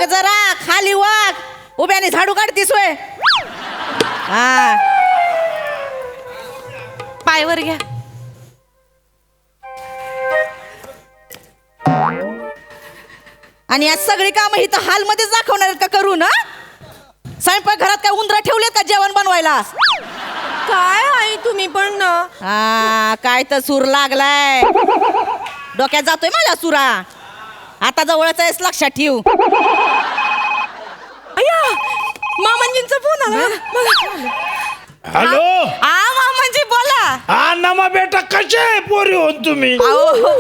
जरा खाली वाग. उभ्याने झाडू काढतीस होय. हा पायवर घ्या. आणि आज सगळी कामं इथं हालमध्येच दाखवणार आहेत का करू ना? स्वयंपाक घरात काय उंदरा ठेवलेत का जेवण बनवायला? काय आई तुम्ही पण हा काय तर सूर लागलाय डोक्यात जातोय माझ्या सुरा. आता जवळच आहेस लक्षात ठेव. अय्या मामांजींचा फोन आला. हॅलो मामांजी बोला. हा नमा बेटा कसे आहे पोरी होऊन तुम्ही? अहो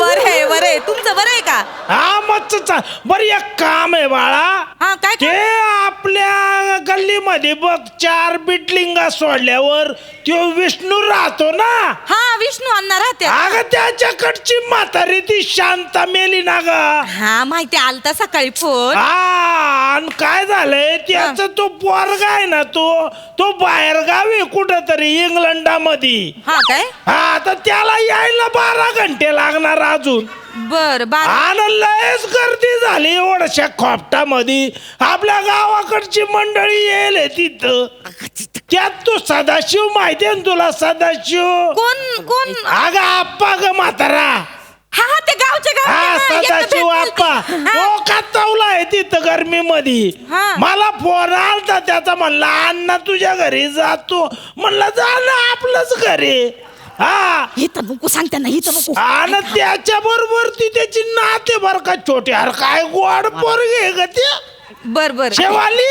बरे तुमचं बरं आहे का? हा मस्त बर एक काम आहे बाळा. हा काय ते आपल्या गल्लीमध्ये बघ 4 बिल्डिंगा सोडल्यावर तो विष्णू राहतो ना. हा विष्णू अण्णा राहते. अगं त्याच्याकडची म्हातारी ती शांता मेली ना ग. हा माहिती आलता सकाळी फोन. हा आणि काय झालंय त्याचा तो पोरगा आहे ना तो बाहेर गावी कुठंतरी इंग्लंडामध्ये. हा काय हा तर त्याला यायला 12 घंटे लागणार अजून. बर लयच गर्दी झाली एवढ्याशा खोपटामध्ये. आपल्या गावाकडची मंडळी येईल तिथं. त्यात तो सदाशिव माहितीये ना तुला? सदाशिव कोण अगं आप्पा ग म्हातारा. हा ते गावचे हा सदाशिव आप्पा तो कातावला आहे तिथं गर्मीमध्ये. मला फोन आलता त्याचा. म्हणला अण्णा तुझ्या घरी जातो. म्हणलं जा ना आपलंच घरी. हा इथं नको सांगते ना इथं नको. आणि त्याच्या बरोबर ती त्याची नाते बर का छोटे. अरे काय गोड पोरगे ग ते. बर शेवाली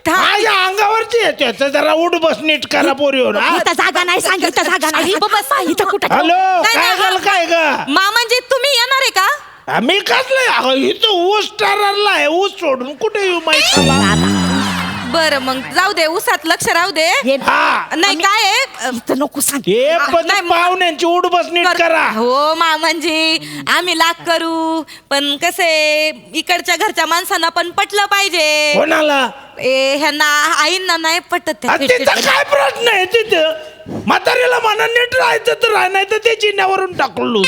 माझ्या अंगावरची येते. जरा उठ बस नीट करा पोरी हो ना. इथं जागा नाही सांगितलं जागा नाही. इथं कुठं? हॅलो काय झालं काय ग? मामांजी तुम्ही येणार आहे का? मी कसलं इथं ऊस टारला आहे. ऊस सोडून कुठे येऊ माहिती? बरं मग जाऊ दे उसात लक्ष राहू दे. हा नाही काय आहे इथं नको सांग. हे पण नाही, पाहुण्यांची उठ बस नीट करा. हो मामांजी आम्ही लाख करू पण कसे इकडच्या घरच्या माणसांना पण पटलं पाहिजे. कोणाला? ह्यांना आईंना नाही पटत. तिथं काय प्रश्न आहे तिथं? म्हातारीला म्हणा नीट राहायचं तर राह नाही तर ते चिन्हावरून टाकलो.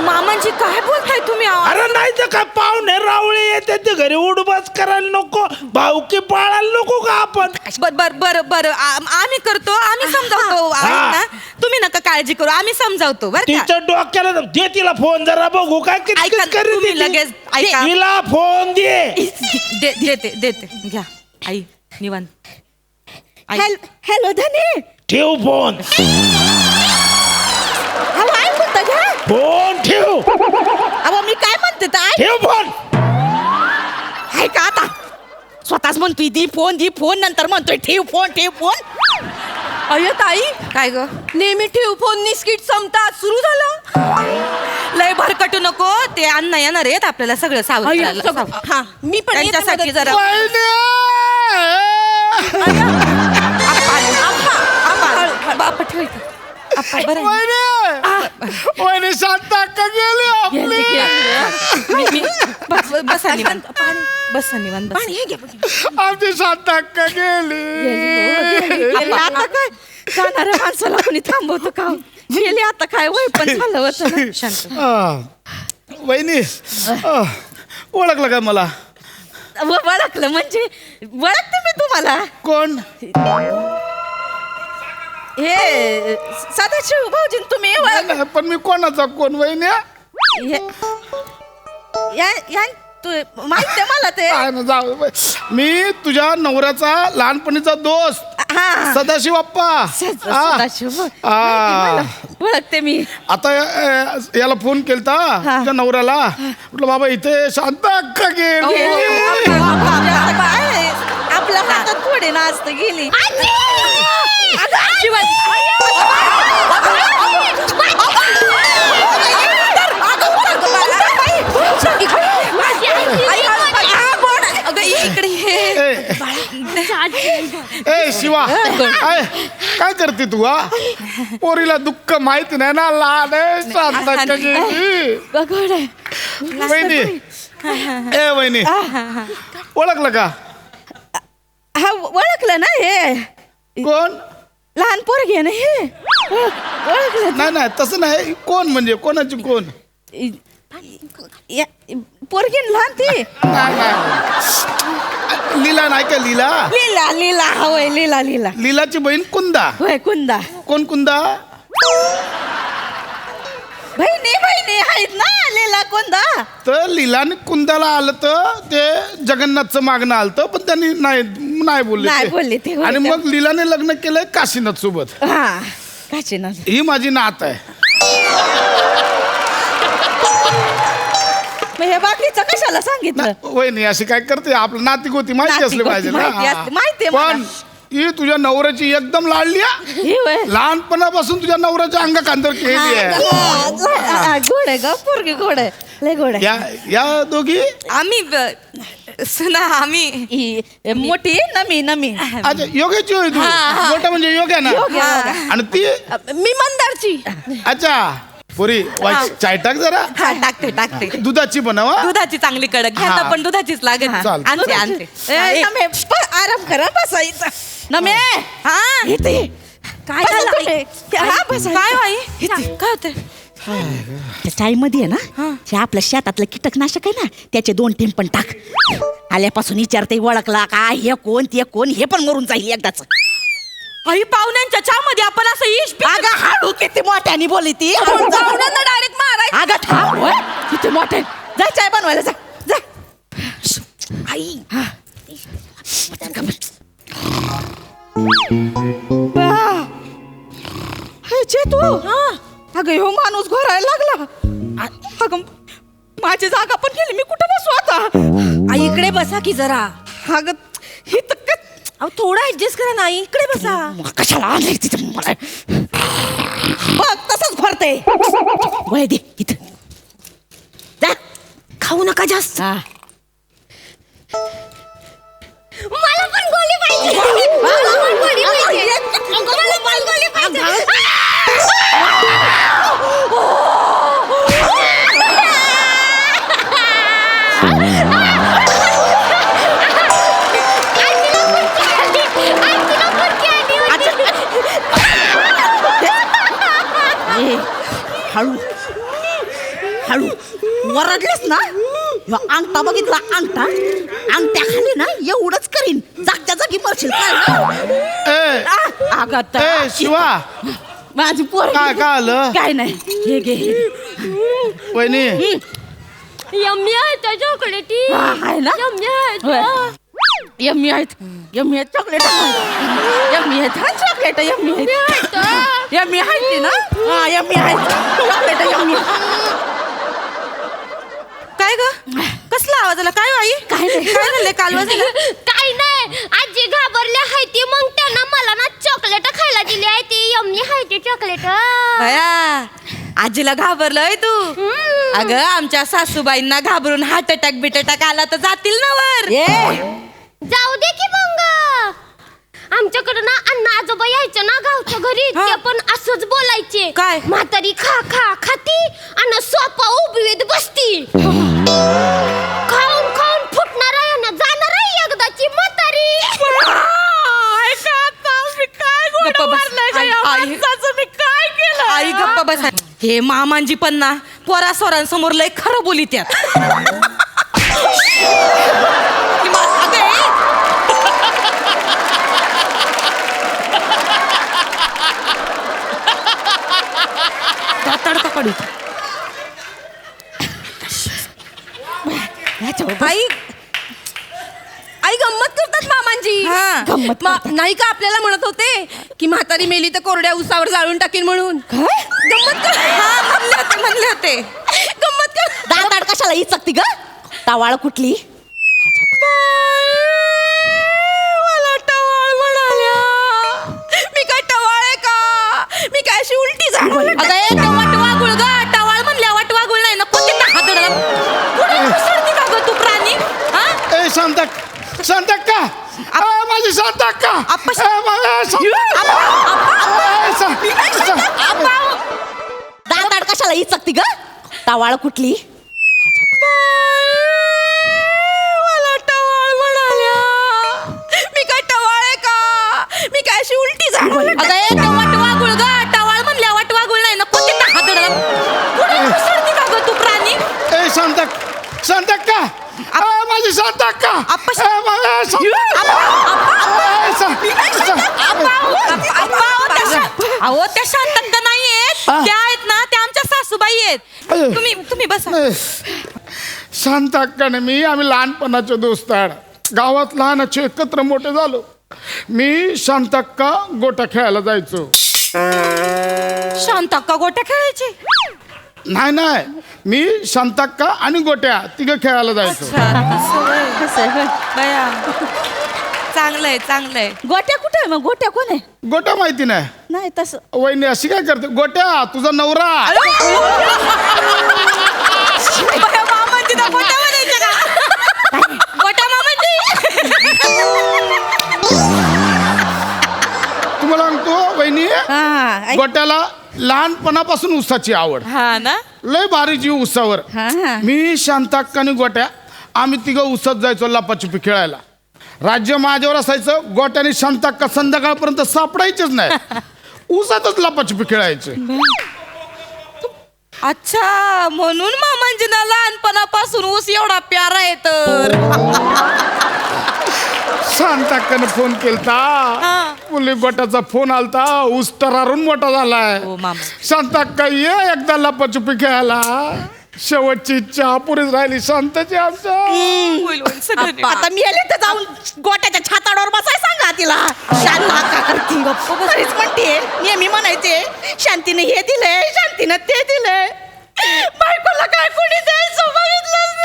मामांजी काय बोलताय तुम्ही? अरे नाही तर काय पाहुणे रावळे येते ते घरी उडबस करायला नको. भाऊकी पाळायला नको का आपण? बर आम्ही करतो. आम्ही समजावतो आईंना. तुम्ही नका काळजी करू. आम्ही समजावतो बरं का? तिच्या डोक्याला दे तिला फोन जरा बघू काय ऐका तुम्ही लगेच ऐका. तिला फोन दे. देते घ्या आई निवांत. हॅलो धनी. ठेव फोन. हॅलो आई बोलता घ्या. फोन ठेव. अहो मी काय म्हणते तर ठेव फोन. आहे का आता? स्वतःच म्हणतोय दी फोन नंतर म्हणतोय ठेव फोन. अय ताई काय ग? नेहमी ठेव फोन निस्किट संपतात. सुरू झालं. लय भरकटू नको. ते अण्णा येणार आहेत आपल्याला सगळं सावध. हा मी पण त्यांच्यासाठी जरा बाप ठेवायचं. वहिनी शांता का गेली आपली? बसा निवांत. आमची शांता का गेली? आता काय जाणाऱ्या माणसाला कोणी थांबवतो का? गेली आता काय वय पण झालं होतं ना. शांत. वहिनी ओळखलं का मला? ओळखलं म्हणजे ओळखते मी तुम्हाला. कोण? हे सदाशिव भाऊजी तुम्ही नाही, पण मी कोणाचा कोण वहिनी? माहिती मला ते. जाऊ मी तुझ्या नवऱ्याचा लहानपणीचा दोस्त सदाशिव अप्पा. सदाशिव ओळखते मी. आता याला फोन केलता तुझ्या नवऱ्याला. म्हटलं बाबा इथे शांता अक्का गेली. आपल्या हातात थोडे नाचत गेली. ए शिवा काय करते तू? पोरीला दुःख माहिती नाही ना. लहान आहे शांता अक्का गेली. वहिनी ए वहिनी ओळखलं का? हा ओळखलं ना. हे कोण? लहान पोरगी आहे ना हे. ओळखलं नाही तसं नाही. कोण म्हणजे कोणाची कोण? पोरगीन लहान ती नाही. लीला नाही का लीला लीला लीला होय लीला लीला लीलाची बहीण कुंदा. होय कुंदा कोण कुंदा? बहिणी बहिणी आहेत ना लीला कुंदा. तर लीलाने कुंदाला आलं तर ते जगन्नाथचं मागणं आलं पण त्यांनी नाही नाही बोलले नाही ते. बोलले ते, होय आणि का? मग लीलाने लग्न केलंय काशीनाथ सोबत. हा काशीनाथ. ही माझी नात आहे. मग हे बाकीचं कशाला सांगितलं? वहिनी अशी काय करते आपलं नाती गोती माहिती नाती असली गोती पाहिजे माहिती ना. असते, माहिती आहे मला. पण ही तुझ्या नवऱ्याची एकदम लाडली आहे. ही होय. लहानपणापासून तुझ्या नवऱ्याच्या अंगा खांद्यावर केली आहे. गोड आहे ग पोरगी गोड आहे लय गोड आहे. या दोघी आम्ही सुना आम्ही ही मोठी नमी नमी अच्छा योग्याची होय तू. मोठा म्हणजे योग्या ना. योग्य, योग्य. आणि ती मी मंदारची. अच्छा पुरी चाय टाक जरा. हा, टाकते दुधाची बनवा. दुधाची चांगली कडक घ्या हा. तर पण दुधाचीच लागेल. चालतं. आणते आणते ए, नमे, आराम करा बसायचं. नमे हा इथे काय बसा झालं तुम्ही. हा, बसा. काय बाई इथे. काय होते त्या चायमध्ये आहे ना हे आपल्या शेतातलं कीटकनाशक आहे ना त्याचे 2 थेंब पण टाक. आल्यापासून विचारते ओळखला का हे कोण ते कोण हे पण मरून जाईल एकदाच. आई पाहुण्यांच्या चहामध्ये आपण असं इश अगं हळू किती मोठ्याने बोली ती. पाहुण्यांना डायरेक्ट मारायचं. अगं थांब होय. किती मोठे जा चाय बनवायला जा जा. आई तू अगं ह्यो माणूस घोरायला लागला. अगं माझी जागा पण गेली मी कुठं बसू आता. आई इकडे बसा की जरा. अगं ही तर अहो थोडा ऍडजस्ट करा नाही इकडे बसा. कशाला आणलंय तिथं मला. बघ तसंच भरते वय दे इथं जा. खाऊ नका जास्त. हा. मला पण गोली पाहिजे. मला पण गोली पाहिजे. मला पण गोली पाहिजे. ए, हळू हळू वरडलेस ना ह्यो अंगठा बघितला अंगठा अंगठ्या खाली ना एवढंच करीन जागच्या जागी मरशील काय ए अगं तर ए शिवा माझी पोर काय आलं काय नाही हे घे वहिनी यम्मी आहेत त्या चॉकलेटी. हा, आहे ना? यम्मी आहेत. होय. यम्मी आहेत चॉकलेट यम्मी आहेत हा चॉकलेट यम्मी आहेत यम्मी आहेत ती ना हा यम्मी आहेत चॉकलेट यम्मी. काय ग कसला आवाज आला काय आई काय नाही. काय झालंय कालवा झालं. काय नाही आजी घाबरली आहे ती मग त्यांना मला ना चॉकलेट खायला दिली आहे ती यम्मी आहे ती चॉकलेट. बया आजीला घाबरलोय तू. अगं आमच्या सासूबाईंना घाबरून हार्ट अटॅक बिटॅक आला तर जातील ना वर. जाऊ दे की मग. आमच्याकडे ना अण्णा आजोबा यायचे ना गावच्या घरी हा. ते पण असंच बोलायचे. काय? म्हातारी खा खा खाती आणि सोपा उभीत बसती. खाऊन खाऊन फुटणार आहे ना जाणार आहे एकदाची म्हातारी. गप्प बस. मी काय केलं आई गप्प बस. हे मामांजी पण ना पोरा सोरांसमोर लय खरं बोली त्यात. तडका आई आई गंमत करतात मामांजी. गंमत नाही का आपल्याला म्हणत होते की म्हातारी मेली तर कोरड्या उसावर जाळून टाकीन म्हणून. गंमत कर. म्हणले होते गंमत कर. दाताड कशाला इचकती ग टावाळ कुठली. मला टवाळ म्हणाल्या. मी काय टवाळ आहे का मी काय अशी उलटी झाड. वाटवागुळ ग टवाळ म्हणल्या वाटवागुळ नाही ना कोणते हादडला का ग तू प्राणी. हा ए शांतक्का माझी शांतक्का दाताड कशाला इचकती ग टावाळ कुठली. मला टवाळ म्हणाल्या. मी काय टवाळ आहे का मी काय अशी उलटी झाड. वाटवागुळ ग टवाळ म्हणल्या वाटवागुळ नाही ना कोणते हादडला का ग तू प्राणी. ए शांतक्का अक्का आप्पा, ए, मला अहो त्या शांतक्का नाही आहेत हा. त्या आहेत ना त्या आमच्या सासूबाई आहेत अय. तुम्ही बसा शांत अक्काने मी आम्ही लहानपणाचे दोस्त आहे गावात लहानाचे एकत्र मोठे झालो मी शांत अक्का गोट्या खेळायला जायचो शांतक्का गोट्या खेळायची नाही मी शांताक्का आणि गोट्या तिघं खेळायला जायचो बया चांगलंय गोट्या कुठे आहे मग गोट्या कोण आहे गोट्या माहिती नाही नाही तसं वहिनी अशी काय करते गोट्या तुझा नवरा बया मामांची ना गोट्या म्हणायच्या का गोट्या मामांची तुम्हाला सांगतो वहिनी हा ऐक. गोट्याला लहानपणापासून उसाची आवड हा ना लय भारी जीव उसावर हा हा मी शांताक्का आणि गोट्या आम्ही तिघं उसात जायचो लपाछुपी खेळायला राज्य माझ्यावर असायचं गोट्याने शांताक्का संध्याकाळपर्यंत सापडायचेच नाही उसातच लपाछुपी खेळायचे अच्छा म्हणून मामांजीना लहानपणापासून ऊस एवढा प्यारा आहे तर शांताक्काने फोन केलता हा. मुली गोट्याचा फोन आलता ऊस टरारून मोठा झालाय हो मामा शांताक्का ये एकदा लपाछुपी खेळायला शेवटची इच्छा पुरीच राहिली शांताची आमच्या होईल सगळं आता मी आले तर जाऊन गोट्याच्या छाताडावर बसाय सांगा तिला शांत हक्का करती तरीच म्हणते नेहमी म्हणायचे शांतीने हे दिलंय शांतीनं ते दिलंय बायकोला काय कोणी द्यायचं बघितलंच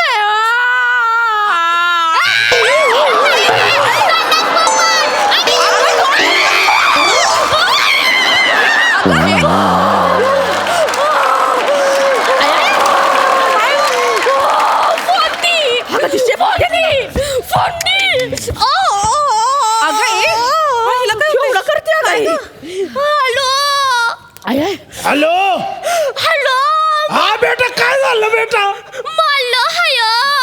हॅलो हॅलो हा बेटा काय झालं बेटा मारलं हाय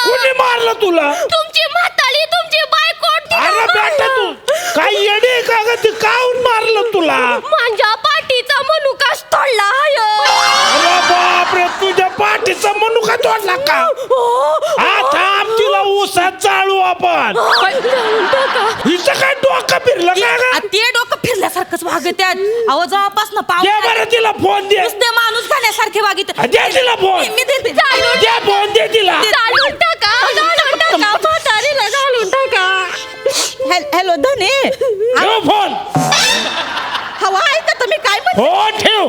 कोणी मारलं तुला तुमची म्हातारी तुमची बायको अरे बेटा तू काय येडी आहे का ग ती काहून मारलं तुला माझ्या पाठीचा मनुकाच तोडला हाय अरे बापरे तुझ्या पाठीचा मनुका तोडला का हा थांब तिला ऊसात चालू आपण हिचं काय डोकं फिरलं का ग? ते डोकं फिरल्यासारखंच वागत्यात अहो जवळपास ना दे बरं तिला फोन दे नुसते माणूस खाण्यासारखे वागित दे तिला फोन मी देते दे फोन दे तिला घालून टाका म्हातारीला घालून टाका हॅलो धने ठेव फोन हवा ऐका तुम्ही काय म्हणता फोन ठेव